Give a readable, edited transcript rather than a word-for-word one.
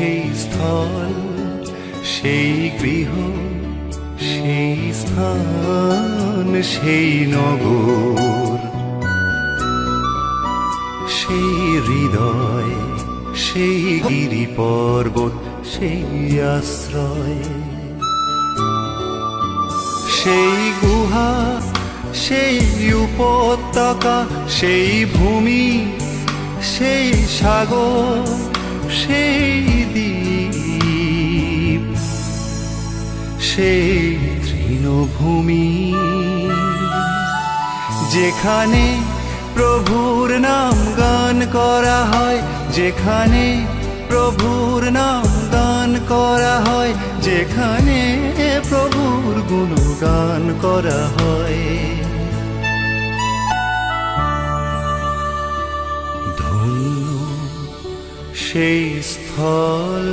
সেই স্থল, সেই গৃহ, সেই স্থান, সেই নগর, সেই হৃদয়, সেই গিরি পর্বত, সেই আশ্রয়, সেই গুহা, সেই উপত্যকা, সেই ভূমি, সেই সাগর, সেই দ্বীপ, সেই তৃণভূমি, যেখানে প্রভুর নাম গান করা হয়, যেখানে প্রভুর নাম গান করা হয়, যেখানে প্রভুর গুণগান করা হয়। ধন্য সেই স্থল,